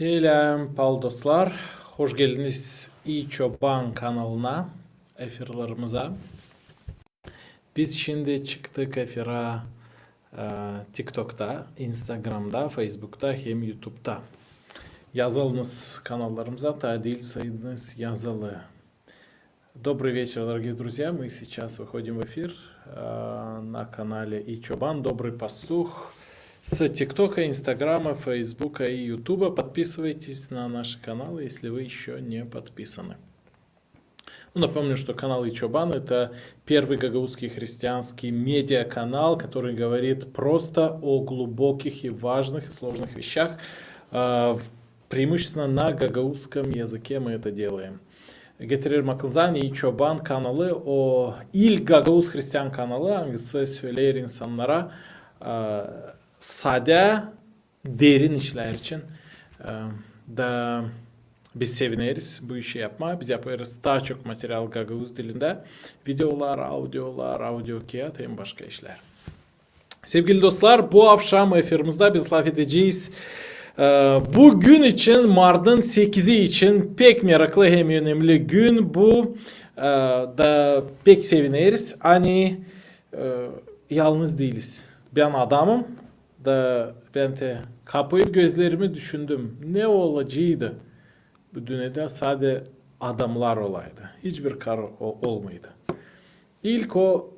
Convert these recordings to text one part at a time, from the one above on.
Selam pal dostlar. Hoş geldiniz iChoban kanalına, efirlarımıza. Biz şimdi çıktık efira TikTok'ta, Instagram'da, Facebook'ta hem YouTube'da. Yazılınız каналlarımıza, тадил sayınız yazılı. Добрый вечер, дорогие друзья. Мы сейчас выходим в эфир на канале iChoban, Добрый пастух. С ТикТока, Инстаграма, Фейсбука и Ютуба. Подписывайтесь на наши каналы, если вы еще не подписаны. Напомню, что канал iChoban — это первый гагаузский христианский медиаканал, который говорит просто о глубоких и важных и сложных вещах. Преимущественно на гагаузском языке мы это делаем. Getirir Makılzani iChoban kanalı o ilk Gagavuz Hristiyan kanalı hangisi söyler insanlara sade, derin işler için da biz seviniriz bu işi yapma. Biz yaparız daha çok materyal Gagavuz dilinde. Videolar, audiolar, audio kağıt hem başka işler. Sevgili dostlar, bu akşam efirimizde biz laf edeceğiz. Bugün için, Mart'ın 8'i için pek meraklı hem önemli gün bu. Da pek seviniriz. Hani yalnız değiliz. Ben adamım. Da ben de kapayıp gözlerimi düşündüm. Ne olacaktı? Bu dünyada sadece adamlar olaydı. Hiçbir kar olmaydı. İlk o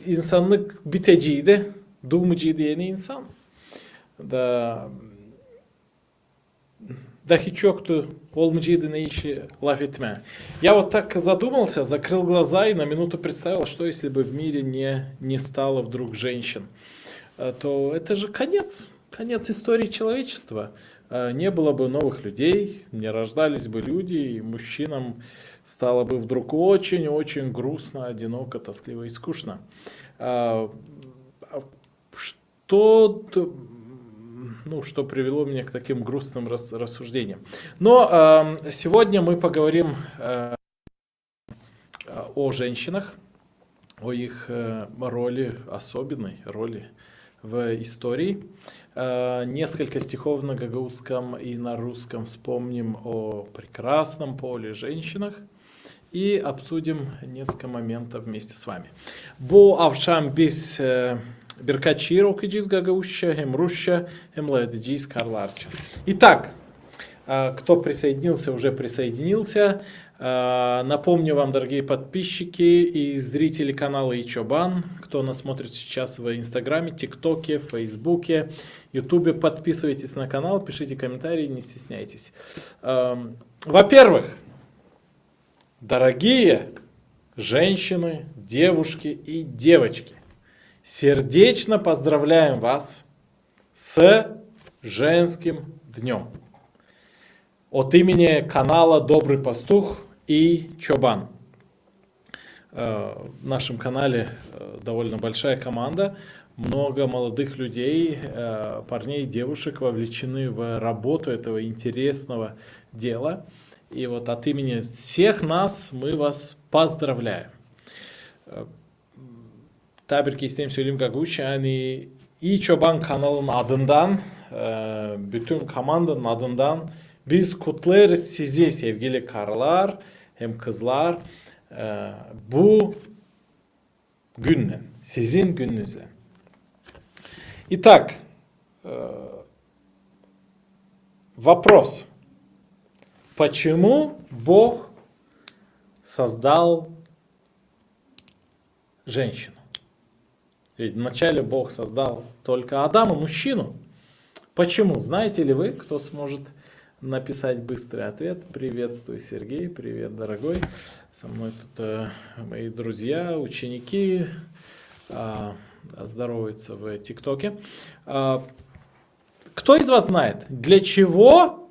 insanlık biteciydi. Doğmayacaktı yeni insan. Да hiç yoktu, olmayacaktı ne işi laf etme. Я вот так задумался, закрыл глаза и на минуту представил, что если бы в мире не стало вдруг женщин, то это же конец истории человечества. Не было бы новых людей, не рождались бы люди, и мужчинам стало бы вдруг очень-очень грустно, одиноко, тоскливо и скучно. Что привело меня к таким грустным рассуждениям. Но сегодня мы поговорим о женщинах, о их роли, особенной роли в истории. Несколько стихов на гагаузском и на русском вспомним о прекрасном поле женщинах и обсудим несколько моментов вместе с вами. Bu akşam biz birkaç şiir okuyacağız Гагаузча, hem Rusça, hem edeceğiz Karlarca. Итак, кто присоединился, уже присоединился. Напомню вам, дорогие подписчики и зрители канала iChoban, кто нас смотрит сейчас в Инстаграме, ТикТоке, Фейсбуке, Ютубе, подписывайтесь на канал, пишите комментарии, не стесняйтесь. Во-первых, дорогие женщины, девушки и девочки, сердечно поздравляем вас с женским днем. От имени канала Добрый пастух iChoban. В нашем канале довольно большая команда, много молодых людей, парней и девушек вовлечены в работу этого интересного дела. И вот от имени всех нас мы вас поздравляем. Tabii ki istedim söyleyeyim Gagavuzca, hani iChoban kanalının adından, bütün komandanın adından biz kutlarız sizi sevgili karılar hem kızlar bu günden, sizin gününüzden. Итак, вопрос. Почему Бог создал женщину? Ведь вначале Бог создал только Адама, мужчину. Почему? Знаете ли вы, кто сможет написать быстрый ответ? Приветствую, Сергей, привет, дорогой. Со мной тут мои друзья, ученики здороваются в ТикТоке. Кто из вас знает, для чего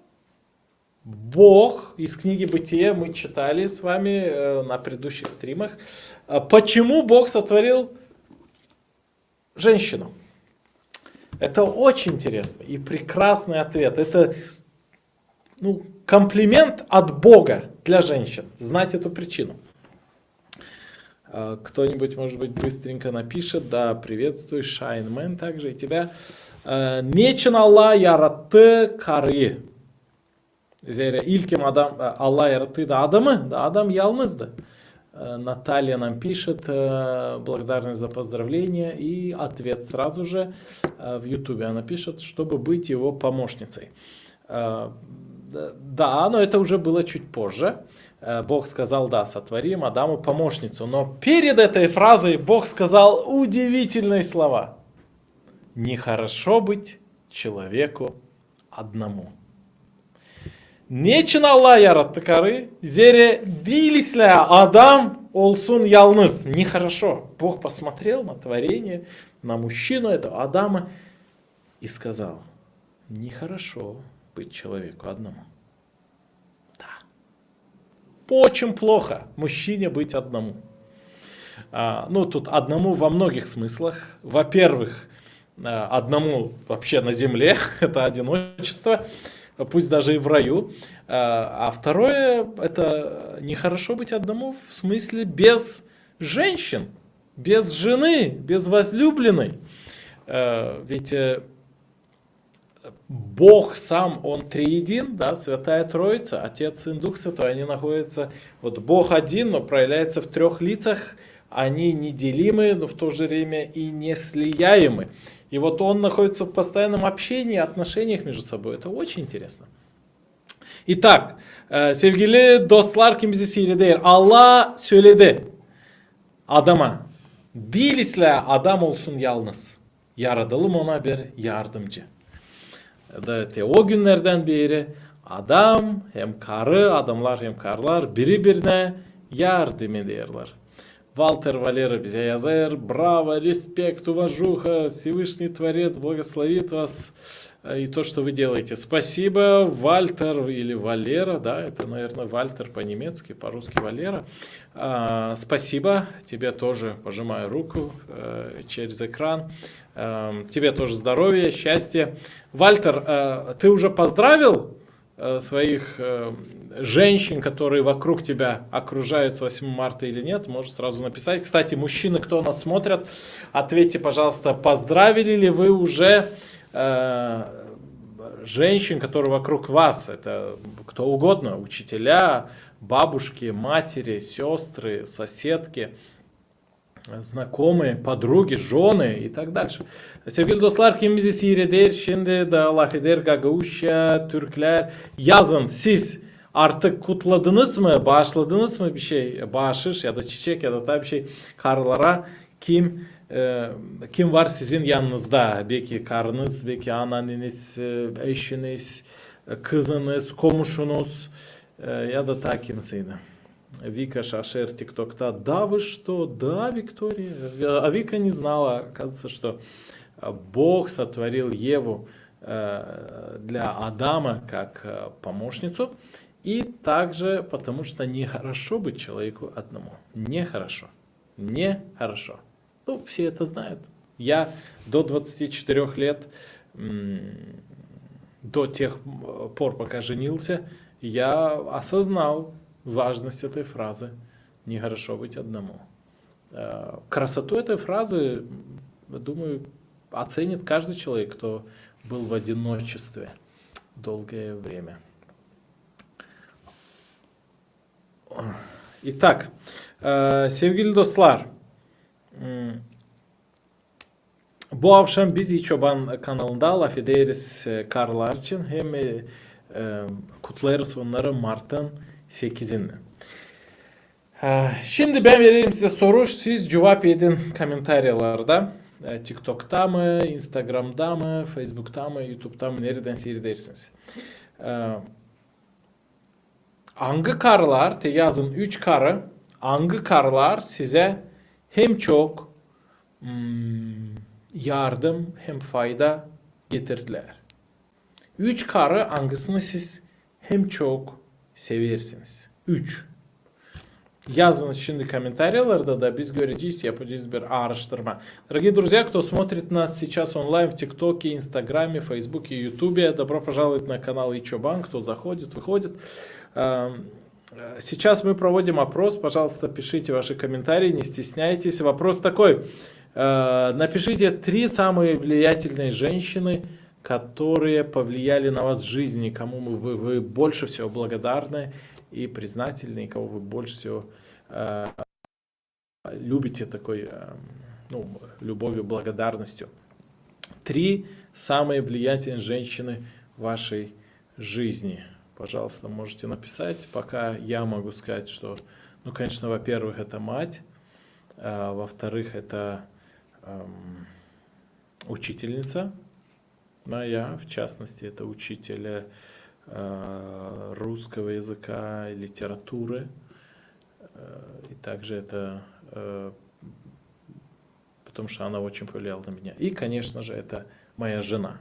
Бог, из книги Бытия мы читали с вами на предыдущих стримах, почему Бог сотворил женщину? Это очень интересный и прекрасный ответ. Это комплимент от Бога для женщин. Знать эту причину. Кто-нибудь, может быть, быстренько напишет. Да, приветствую, Шайнмен также и тебя. Нечен Аллах яратты карıyı. Zira ilkim adam Allah yarattıydı adamı, da adam yalnızdı. Наталья нам пишет, благодарность за поздравления, и ответ сразу же в Ютубе она пишет, чтобы быть его помощницей. Да, но это уже было чуть позже. Бог сказал, да, сотворим Адаму помощницу. Но перед этой фразой Бог сказал удивительные слова. Нехорошо быть человеку одному. Niçin Allah yarattı karıyı? Zere değilse adam olsun yalnız. Нехорошо. Бог посмотрел на творение, на мужчину этого Адама и сказал, нехорошо быть человеку одному. Да. Очень плохо мужчине быть одному. Ну, тут одному во многих смыслах. Во-первых, одному вообще на земле, это одиночество. Пусть даже и в раю. А второе, это нехорошо быть одному в смысле без женщин, без жены, без возлюбленной. Ведь Бог сам, Он триедин, да, Святая Троица, Отец, Сын, Дух Святой, они находятся, вот Бог один, но проявляется в трех лицах, они неделимы, но в то же время и неслияемы. И вот он находится в постоянном общении, отношениях между собой. Это очень интересно. Итак, sevgili dostlar, kim bizi seyreder? Allah söyledi adama. Değilse adam olsun yalnız. Yaradalım ona bir yardımcı. Evet, o günlerden beri adam hem karı, adamlar hem karılar birbirine yardım ediyorlar. Валтер Валера bize yazar. Браво, респект, уважуха. Всевышний Творец благословит вас и то, что вы делаете. Спасибо, Вальтер или Валера. Да, это, наверное, Вальтер по-немецки, по-русски Валера. Спасибо. Тебе тоже пожимаю руку через экран. Тебе тоже здоровья, счастья. Вальтер, ты уже поздравил своих женщин, которые вокруг тебя окружают с 8 марта или нет, можешь сразу написать. Кстати, мужчины, кто нас смотрят, ответьте, пожалуйста, поздравили ли вы уже женщин, которые вокруг вас, это кто угодно, учителя, бабушки, матери, сестры, соседки, знакомые, подруги, жены и так дальше. Sevgili dostlar, kim bizi seyreder, şimdi de laf eder Gagavuşya, Türkler, yazın siz artık kutladınız mı, bağışladınız mı bir şey, bağışış ya da çiçek ya da tabii bir şey karılara, kim var sizin yanınızda, belki karınız, belki anneanneniz, eşiniz, kızınız, komşunuz ya da ta kimseydi. Вика Шашер ТикТок-то. Да вы что? Да, Виктория. А Вика не знала, оказывается, что Бог сотворил Еву для Адама как помощницу. И также потому, что нехорошо быть человеку одному. Нехорошо. Нехорошо. Ну, все это знают. Я до 24 лет, до тех пор, пока женился, я осознал важность этой фразы «нехорошо быть одному». Красоту этой фразы, думаю, оценит каждый человек, кто был в одиночестве долгое время. Итак, sevgili dostlar, bu akşam biz İyi Çoban kanalında laf ederiz karılar için hem kutlarız onları Mart'ın 8'inde. Şimdi ben vereyim size soru, siz cevap edin komentaryalarda. TikTok'ta mı, Instagram'da mı, Facebook'ta mı, YouTube'da mı, nereden seyredersiniz? Hangi karılar, yazın 3 karı, hangi karılar size hem çok yardım hem fayda getirdiler? 3 karı hangisini siz hem çok seversiniz? 3. Yazın şimdi комментарияларда, да, без göreceğiz, yapacağız bir araştırma. Дорогие друзья, кто смотрит нас сейчас онлайн в ТикТоке, Инстаграме, Фейсбуке, Ютубе, добро пожаловать на канал ИЧОБанк, кто заходит, выходит. Сейчас мы проводим опрос, пожалуйста, пишите ваши комментарии, не стесняйтесь. Вопрос такой, напишите 3 самые влиятельные женщины, которые повлияли на вас в жизни, кому вы больше всего благодарны и признательны, и кого вы больше всего любите такой любовью, благодарностью. 3 самые влиятельные женщины в вашей жизни. Пожалуйста, можете написать. Пока я могу сказать, что, конечно, во-первых, это мать, во-вторых, это учительница моя, в частности, это учитель русского языка и литературы. И также это потому что она очень повлияла на меня. И, конечно же, это моя жена.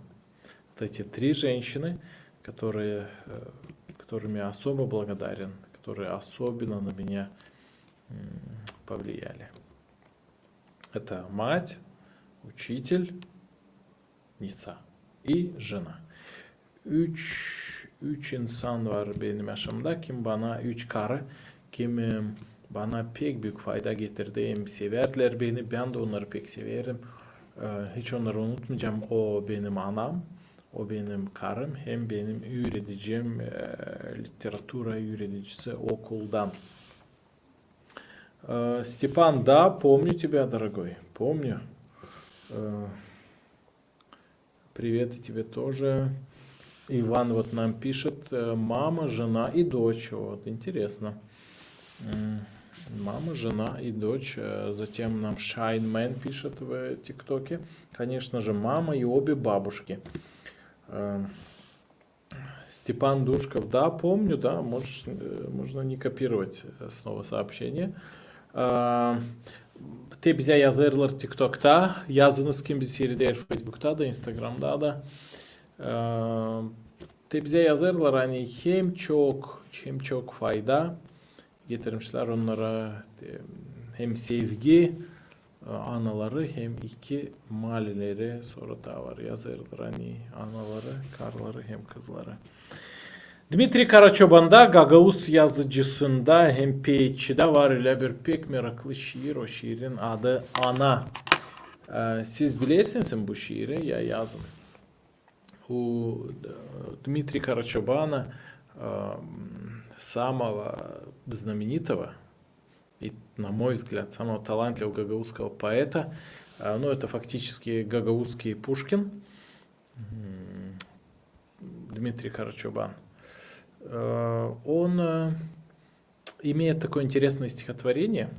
Вот эти 3 женщины, которыми я особо благодарен, которые особенно на меня повлияли. Это мать, учительница и жена. 3 insan var benim yaşamda kim bana 3 karı kim bana pek büyük fayda getirdi. Hem severler beni, ben de onları pek severim. Hiç onları unutmayacağım. O benim anam, o benim karım, hem benim öğreticim, literatура öğreticisi okuldan. Степан, да, помню тебя, дорогой, помню. Привет и тебе тоже. Иван вот нам пишет, мама, жена и дочь. Вот, интересно. Мама, жена и дочь. Затем нам Шайнмен пишет в ТикТоке. Конечно же, мама и обе бабушки. Степан Душков, да, помню, да, можно не копировать снова сообщение. Te bize yazarlar TikTok'ta, yazınız kim bizi seyreder Facebook'ta da, Instagram'da da. Te bize yazarlar hani hem çok fayda getirmişler onlara, hem sevgi anaları hem 2 malileri, sonra da var yazarlar hani anaları, karları hem kızları. Dmitri Karaçoban'da Gagavuz yazıcısında hem PH'de var öyle bir pek meraklı şiir. O şiirin adı Ana. Siz bilirsiniz bu şiiri ya yazın. У Дмитрия Карачобана, самого знаменитого и, на мой взгляд, самого талантливого гагаузского поэта, это фактически гагаузский Пушкин, Дмитрий Карачобан. Он имеет такое интересное стихотворение.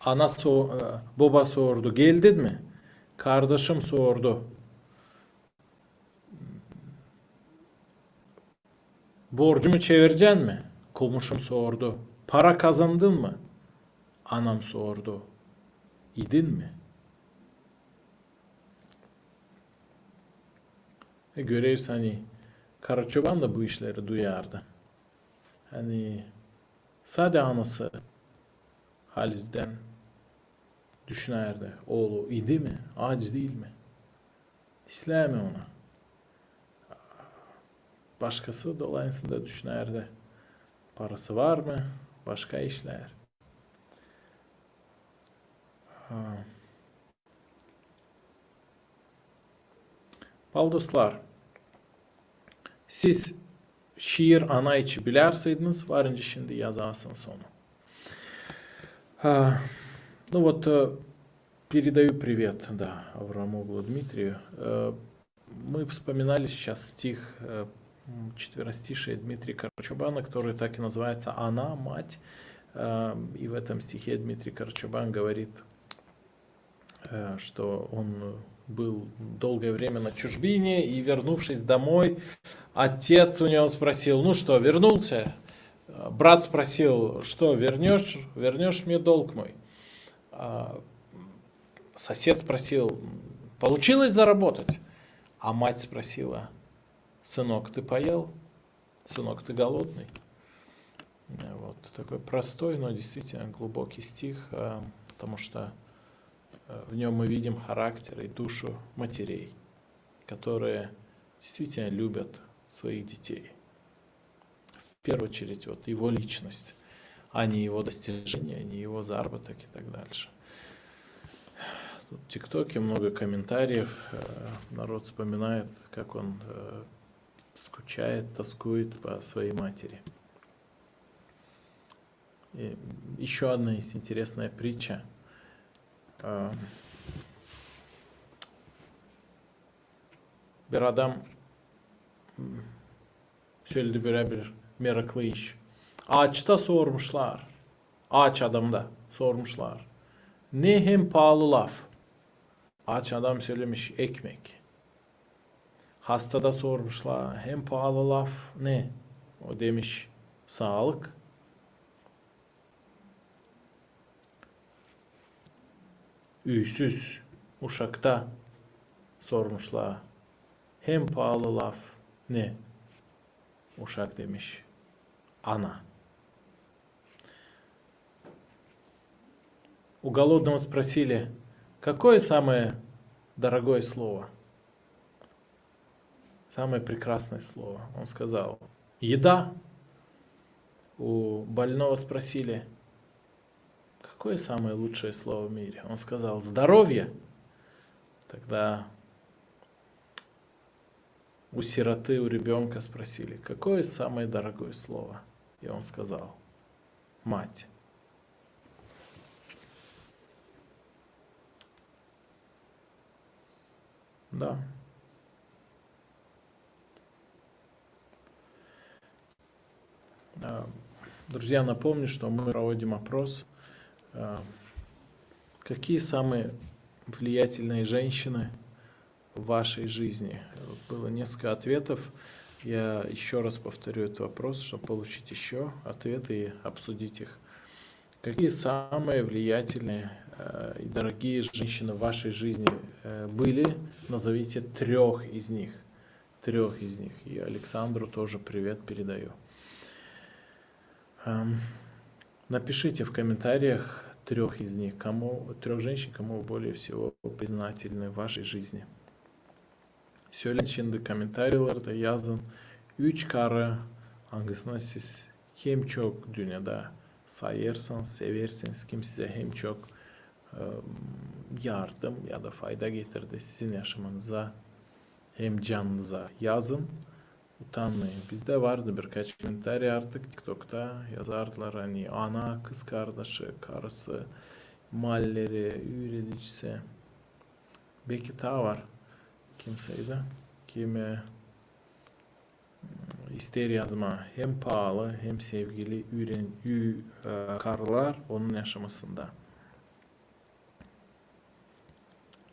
Baba sordu, geldin mi? Kardeşim sordu, borcumu çevireceksin mi? Komşum sordu. Para kazandın mı? Anam sordu. İdin mi? Görürüz hani Karaçoban da bu işleri duyardı. Hani sade anası Haliz'den düşünerdi. Oğlu idi mi? Aciz değil mi? İslami ona. Başkası dolayısıyla düşünerdi. Parası var mı? Başka işler. Ha. Baldoslar, siz şiir ana içi bilərсiniz, varınca şimdi yazarsınız onu. Ну вот, передаю привет, да, Аврамоглу Дмитрию. Мы вспоминали сейчас стих четверостишия Дмитрия Карачубана, который так и называется «Она, мать». И в этом стихе Дмитрий Карачубан говорит, что он был долгое время на чужбине, и, вернувшись домой, отец у него спросил: ну что, вернулся? Брат спросил: что, вернешь мне долг мой? Сосед спросил: получилось заработать? А мать спросила: сынок, ты поел? Сынок, ты голодный? Вот такой простой, но действительно глубокий стих, потому что в нем мы видим характер и душу матерей, которые действительно любят своих детей. В первую очередь вот его личность, а не его достижения, не его заработок и так дальше. Тут в ТикТоке много комментариев, народ вспоминает, как он скучает, тоскует по своей матери. И еще одна есть интересная притча. Bir adam söyledi bir meraklı iş. Ağaçta sormuşlar. Ağaç adamda sormuşlar. Ne hem pahalı laf. Ağaç adam söylemiş ekmek. Hastada sormuşlar. Hem pahalı laf ne? O demiş sağlık. Üysüz uşakta sormuşlar. Hem pahalı laf ne? Uşak demiş ana. У голодного спросили, какое самое дорогое слово? Самое прекрасное слово. Он сказал, еда. У больного спросили, какое самое лучшее слово в мире? Он сказал, здоровье. Тогда у сироты, у ребенка спросили, какое самое дорогое слово? И он сказал, мать. Да. Друзья, напомню, что мы проводим опрос. Какие самые влиятельные женщины в вашей жизни? Было несколько ответов. Я еще раз повторю этот вопрос, чтобы получить еще ответы и обсудить их. Какие самые влиятельные и дорогие женщины в вашей жизни были? Назовите трех из них. Трех из них. И Александру тоже привет передаю. Напишите в комментариях трех из них, трех женщин, кому вы более всего признательны в вашей жизни. Söyleyin şimdi komentarlarda yazın. 3 karı hangisine siz hem çok dünyada sayırsınız, seversiniz, kim size hem çok yardım ya da fayda getirdi sizin yaşamınıza hem canınıza yazın. Utanmayın. Bizde vardı birkaç komentar artık TikTok'ta yazardılar hani ana, kız kardeşi, karısı, malleri, üreticisi. Belki daha var kimseydi. Kime ister yazma hem pahalı hem sevgili karılar onun yaşamasında.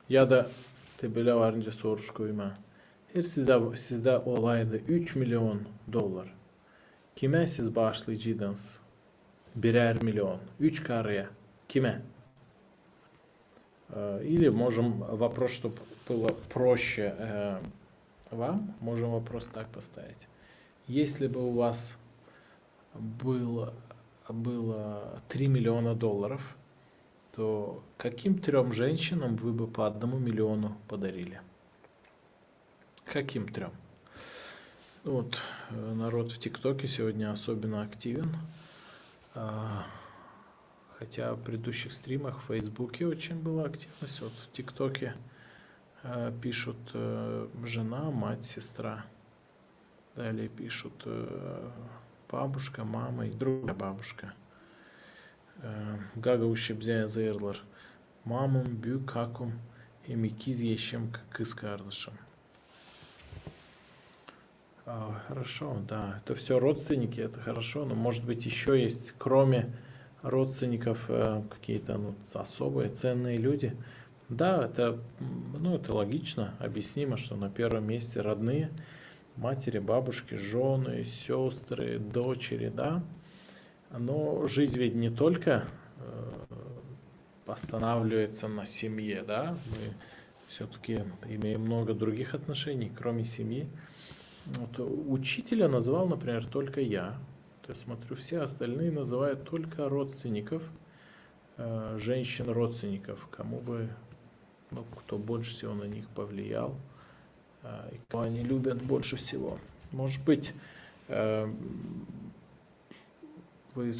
Ya da tebele varınca soruş koyma. Her sizde olaydı 3 milyon dolar. Kime siz bağışlayacaksınız? Birer milyon. 3 karıya. Kime? Или можем вопрос, чтобы было проще вам, можем вопрос так поставить. Если бы у вас было 3 миллиона долларов, то каким 3 женщинам вы бы по 1 миллиону подарили? Каким 3? Вот, народ в ТикТоке сегодня особенно активен. Хотя в предыдущих стримах в Фейсбуке очень была активность. Вот в ТикТоке пишут жена, мать, сестра. Далее пишут бабушка, мама и другая бабушка. Gaga uşebze yazırlar. Мамам, büyük hakum, hem ikiz yeşim kız kardeşim. Хорошо, да, это все родственники, это хорошо, но может быть еще есть, кроме родственников, какие-то особые, ценные люди. Да, это логично, объяснимо, что на первом месте родные, матери, бабушки, жены, сестры, дочери, да. Но жизнь ведь не только останавливается на семье, да. Мы все-таки имеем много других отношений, кроме семьи. Вот, учителя называл, например, только я. Я смотрю, все остальные называют только родственников, женщин-родственников, кому бы, кто больше всего на них повлиял, и кого они любят больше всего. Может быть, вы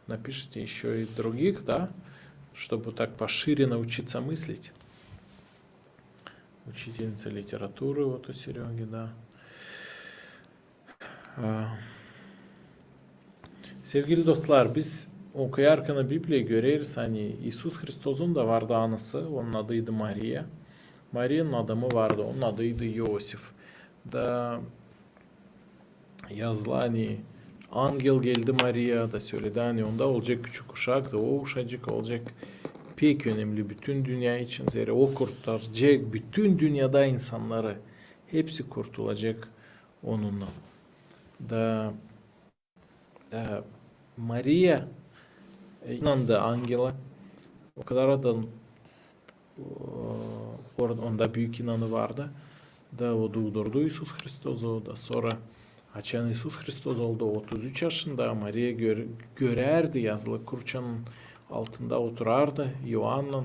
напишите еще и других, да, чтобы так пошире научиться мыслить. Учительница литературы вот у Сереги, да. Sevgili dostlar, biz okuyarken Biblia'yı görürüz, hani İsus Hristos'un da vardı anısı, onun adıydı Maria. Maria'nın adamı vardı, onun adıydı Yosif. Da yazılı hani angel geldi Maria da söyledi, hani onda olacak küçük uşak da o uşacık olacak pek önemli bütün dünya için. Zira o kurtaracak bütün dünyada insanları, hepsi kurtulacak onunla. Da Maria inandı Angela. O kadar adam onda büyük inanı vardı. Da o doldurdu İsus Hristos'u. Da sonra açan İsus Hristos oldu 33 yaşında. Maria görerdi, yazılı kurçanın altında oturardı. Yohan'la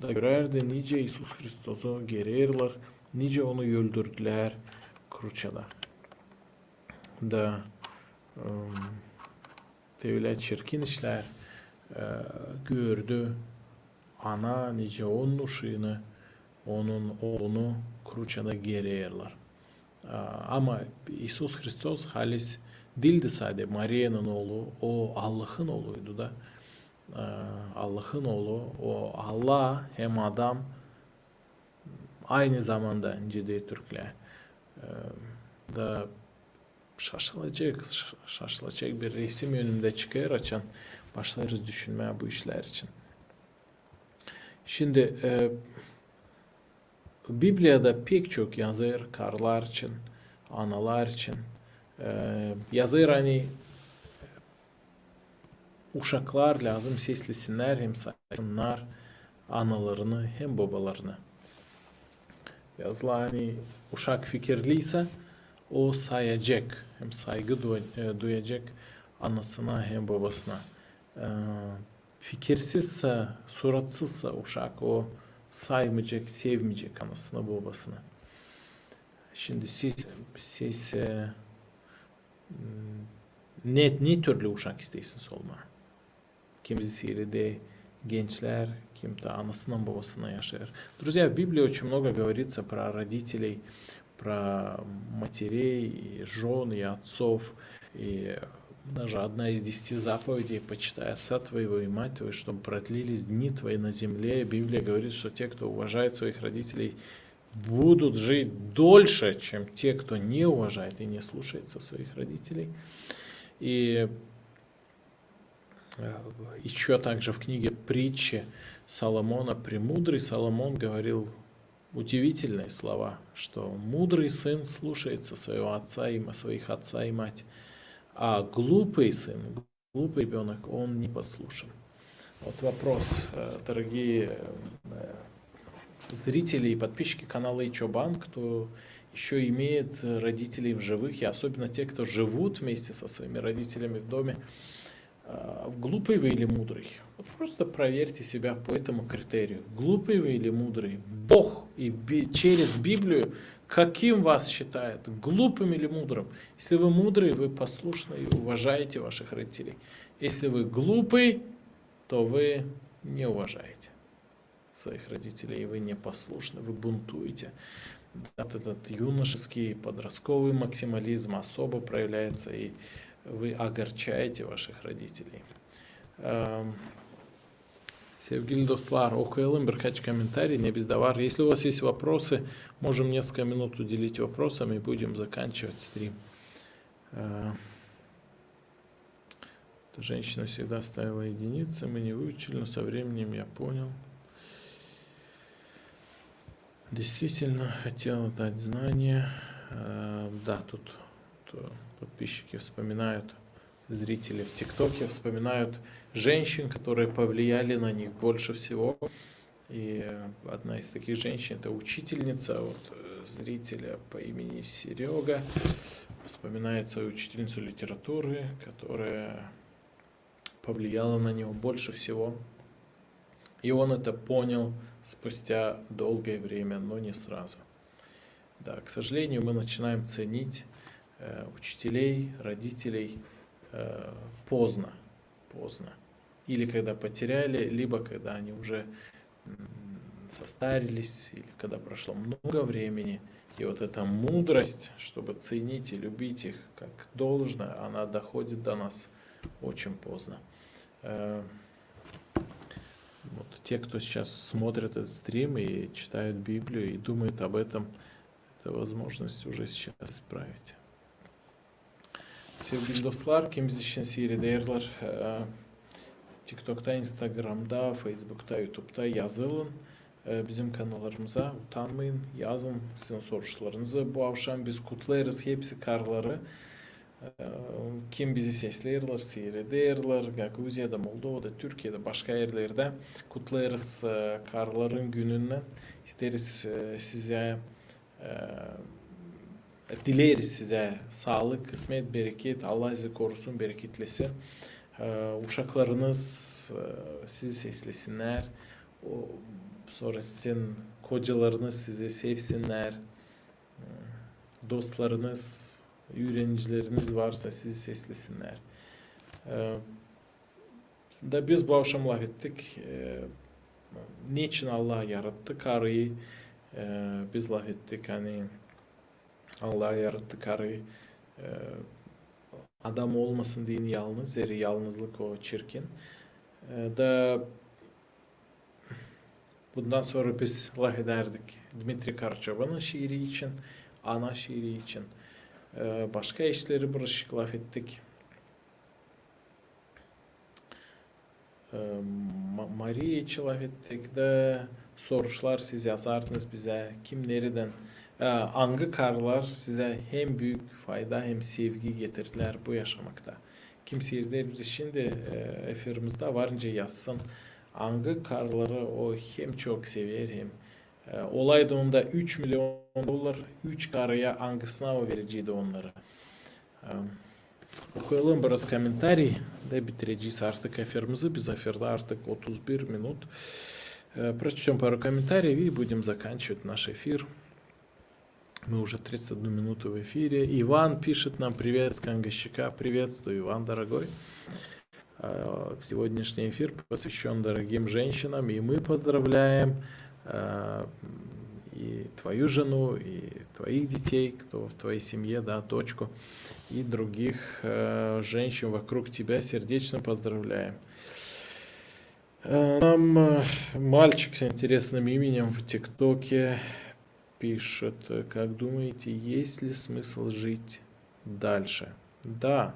da görerdi nice İsus Hristos'u gerirler. Nice onu öldürdüler kurçada. Da öyle çirkin işler gördü. Ana nice onun uşağını, onun oğlunu kruçada gerirler. Ama İsus Hristos halis değildi sadece Maria'nın oğlu, o Allah'ın oğluydu da. Allah'ın oğlu, o Allah hem adam aynı zamanda Cedi Türkler da şaşılacak bir resim önümde çıkıyor açan başlarız düşünmeye bu işler için. Şimdi Biblia'da pek çok yazır karlar için, analar için. Yazır hani uşaklar lazım seslesinler hem saysınlar analarını hem babalarını. Yazılı hani uşak fikirliyse o sayacak, hem saygı duyacak anasına hem babasına. Fikirsizse, suratsızsa uşak o saymayacak, sevmeyecek anasına babasına. Şimdi siz ne türlü uşak isteysiniz olma? Kimisi de gençler, kim de anasından babasına yaşar. Друзья, в Библии очень много говорится про родителей, про матерей, жен и отцов. И даже одна из 10 заповедей: почитай отца твоего и мать твою, чтобы продлились дни твои на земле. Библия говорит, что те, кто уважает своих родителей, будут жить дольше, чем те, кто не уважает и не слушается своих родителей. И еще также в книге Притчи Соломона «Премудрый Соломон» говорил удивительные слова, что мудрый сын слушается своего отца и своих отца и мать, а глупый сын, глупый ребенок, он не послушен. Вот вопрос, дорогие зрители и подписчики канала Ичобан, кто еще имеет родителей в живых, и особенно те, кто живут вместе со своими родителями в доме, глупый вы или мудрый? Вот просто проверьте себя по этому критерию. Глупый вы или мудрый? Бог и через Библию каким вас считает? Глупым или мудрым? Если вы мудрый, вы послушны и уважаете ваших родителей. Если вы глупый, то вы не уважаете своих родителей, и вы непослушны, вы бунтуете. Вот этот юношеский, подростковый максимализм особо проявляется, и вы огорчаете ваших родителей. Sevgili dostlar, okuyalım birkaç комментарий, не без давар. Если у вас есть вопросы, можем несколько минут уделить вопросам и будем заканчивать стрим. Женщина всегда ставила единицы, мы не выучили, но со временем я понял. Действительно хотела дать знания. Да, тут подписчики вспоминают, зрители в ТикТоке вспоминают женщин, которые повлияли на них больше всего. И одна из таких женщин — это учительница, вот зрителя по имени Серега вспоминает свою учительницу литературы, которая повлияла на него больше всего. И он это понял спустя долгое время, но не сразу. Да, к сожалению, мы начинаем ценить учителей, родителей поздно. Или когда потеряли, либо когда они уже состарились, или когда прошло много времени. И вот эта мудрость, чтобы ценить и любить их как должно, она доходит до нас очень поздно. Вот те, кто сейчас смотрит этот стрим и читают Библию и думают об этом, это возможность уже сейчас исправить. Sevgili dostlar, kim bizi için seyrederler, TikTok'ta, Instagram'da, Facebook'ta, YouTube'da yazılın. Bizim kanallarımıza utanmayın, yazın sizin sorularınızı. Bu akşam biz kutlarız hepsi karları. Kim bizi seslerler, seyrederler, Gagauziyada, Moldova'da, Türkiye'de, başka yerlerde kutlarız karların gününden. İsteriz size, dileriz size sağlık, kısmet, bereket, Allah sizi korusun, bereketlesin. Uşaklarınız sizi seslesinler. Sonra sizin kocalarınız sizi sevsinler. Dostlarınız, öğrencileriniz varsa sizi seslesinler. Da biz bu akşam laf ettik. Niçin Allah yarattı karıyı? Biz laf ettik, hani Allah yarattı karıyı. Adam olmasın deyin yalnız, yalnızlık o çirkin. Da bundan sonra biz laf ederdik Dmitri Karçovan'ın şiiri için, ana şiiri için. Başka eşleri barışık laf ettik. Mariya için laf ettik de sorular siz yazardınız bize. Kim nereden? Hangi karlar size hem büyük fayda hem sevgi getirdiler bu yaşamakta? Kim seyirler bizi şimdi efirimizde varınca yazsın. Hangi karları o hem çok sever hem olaydı onda 3 milyon dolar 3 karıya hangisine o vericiydi onları. Okuyalım biraz комментарий da bitireceğiz artık эфирimizi. Biz эфирde artık 31 минут. Прочтем пару комментариев и будем заканчивать наш эфир. Мы уже 31 минуту в эфире. Иван пишет нам: привет с Кангощика. Приветствую, Иван, дорогой. Сегодняшний эфир посвящен дорогим женщинам, и мы поздравляем и твою жену, и твоих детей, кто в твоей семье, да, дочку, и других женщин вокруг тебя сердечно поздравляем. Нам мальчик с интересным именем в ТикТоке пишет: как думаете, есть ли смысл жить дальше? Да,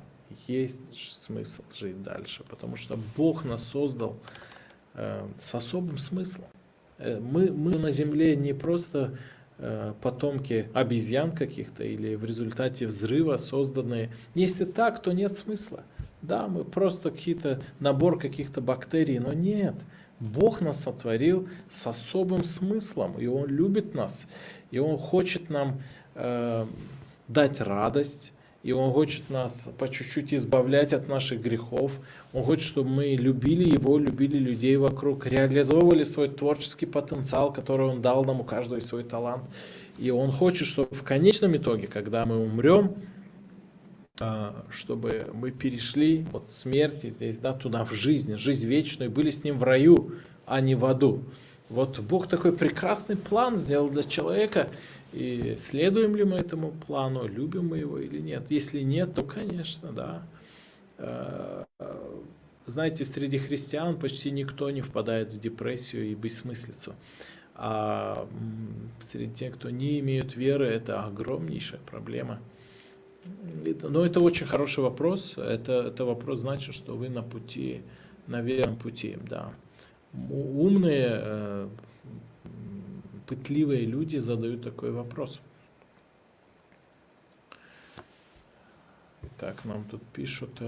есть смысл жить дальше, потому что Бог нас создал с особым смыслом. Мы на Земле не просто потомки обезьян каких-то или в результате взрыва созданные. Если так, то нет смысла. Да, мы просто набор каких-то бактерий, но нет. Бог нас сотворил с особым смыслом, и Он любит нас, и Он хочет нам дать радость, и Он хочет нас по чуть-чуть избавлять от наших грехов. Он хочет, чтобы мы любили Его, любили людей вокруг, реализовывали свой творческий потенциал, который Он дал нам, у каждого есть свой талант. И Он хочет, чтобы в конечном итоге, когда мы умрем, чтобы мы перешли от смерти здесь, да, туда в жизнь вечную, и были с Ним в раю, а не в аду. Вот Бог такой прекрасный план сделал для человека, и следуем ли мы этому плану, любим мы его или нет. Если нет, то, конечно, да. Знаете, среди христиан почти никто не впадает в депрессию и бессмыслицу. А среди тех, кто не имеют веры, это огромнейшая проблема. Но это очень хороший вопрос. Это вопрос значит, что вы на пути, на верном пути, да. Умные, пытливые люди задают такой вопрос. Так, нам тут пишут,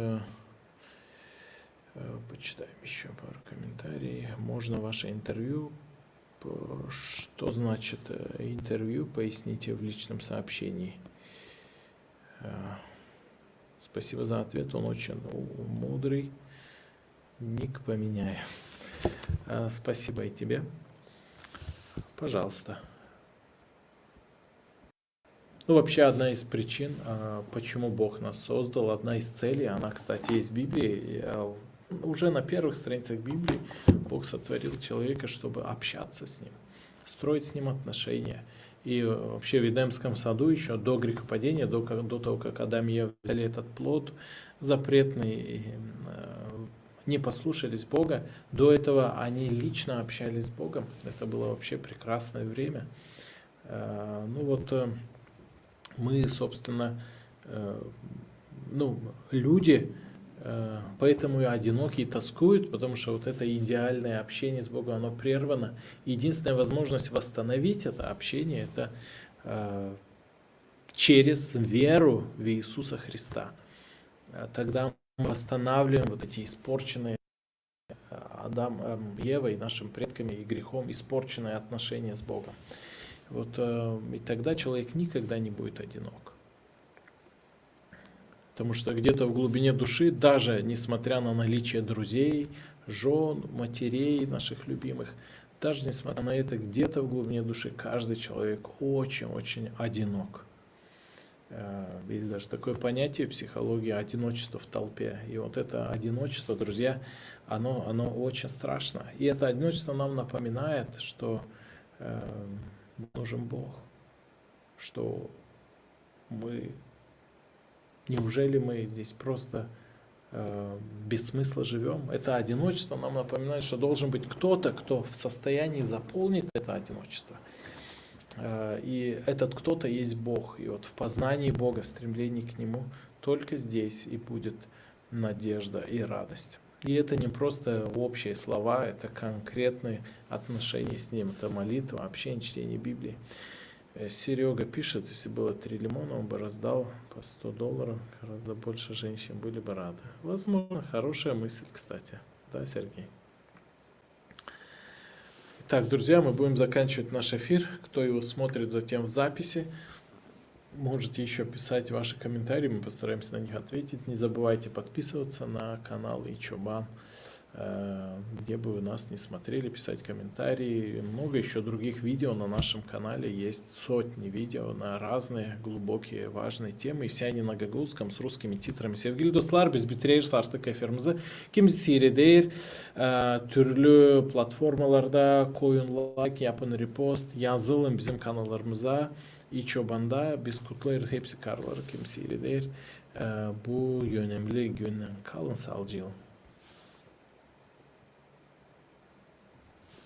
почитаем еще пару комментариев. Можно ваше интервью? Что значит интервью? Поясните в личном сообщении. Спасибо за ответ, он очень мудрый. Ник поменяю. Спасибо и тебе. Пожалуйста. Ну, вообще, одна из причин, почему Бог нас создал, одна из целей, она, кстати, есть в Библии. Уже на первых страницах Библии Бог сотворил человека, чтобы общаться с Ним, строить с Ним отношения. И вообще в Эдемском саду еще до грехопадения, до того, как Адам и Ева взяли этот плод запретный, не послушались Бога, до этого они лично общались с Богом. Это было вообще прекрасное время. Ну вот мы, собственно, люди, поэтому и одинокие тоскуют, потому что вот это идеальное общение с Богом, оно прервано. Единственная возможность восстановить это общение, это через веру в Иисуса Христа. Тогда мы восстанавливаем вот эти испорченные Адамом, Евой, нашими предками и грехом испорченные отношения с Богом. Вот, и тогда человек никогда не будет одинок. Потому что где-то в глубине души, даже несмотря на наличие друзей, жен, матерей наших любимых, даже несмотря на это, где-то в глубине души каждый человек очень-очень одинок. Есть даже такое понятие в психологии — одиночество в толпе. И вот это одиночество, друзья, оно очень страшно. И это одиночество нам напоминает, что нужен Бог, что неужели мы здесь просто без смысла живем? Это одиночество нам напоминает, что должен быть кто-то, кто в состоянии заполнить это одиночество. И этот кто-то есть Бог. И вот в познании Бога, в стремлении к Нему, только здесь и будет надежда и радость. И это не просто общие слова, это конкретные отношения с Ним. Это молитва, общение, чтение Библии. Серега пишет, если было 3 лимона, он бы раздал по $100, гораздо больше женщин были бы рады. Возможно, хорошая мысль, кстати. Да, Сергей? Итак, друзья, мы будем заканчивать наш эфир. Кто его смотрит затем в записи, можете еще писать ваши комментарии, мы постараемся на них ответить. Не забывайте подписываться на канал Ичобан, где бы вы нас не смотрели, писать комментарии. Много еще других видео на нашем канале. Есть сотни видео на разные глубокие, важные темы. И все они на гагаузском с русскими титрами. Sevgili dostlar, biz bitiriyoruz artık efirimizi. Kimisi seyreder, türlü platformalarda koyun like, yapın repost, yazılın bizim kanallarımıza. İçoban'da biz kutlarız hepsi karları kim seyreder. Bu önemli günden kalın sağlıcakla.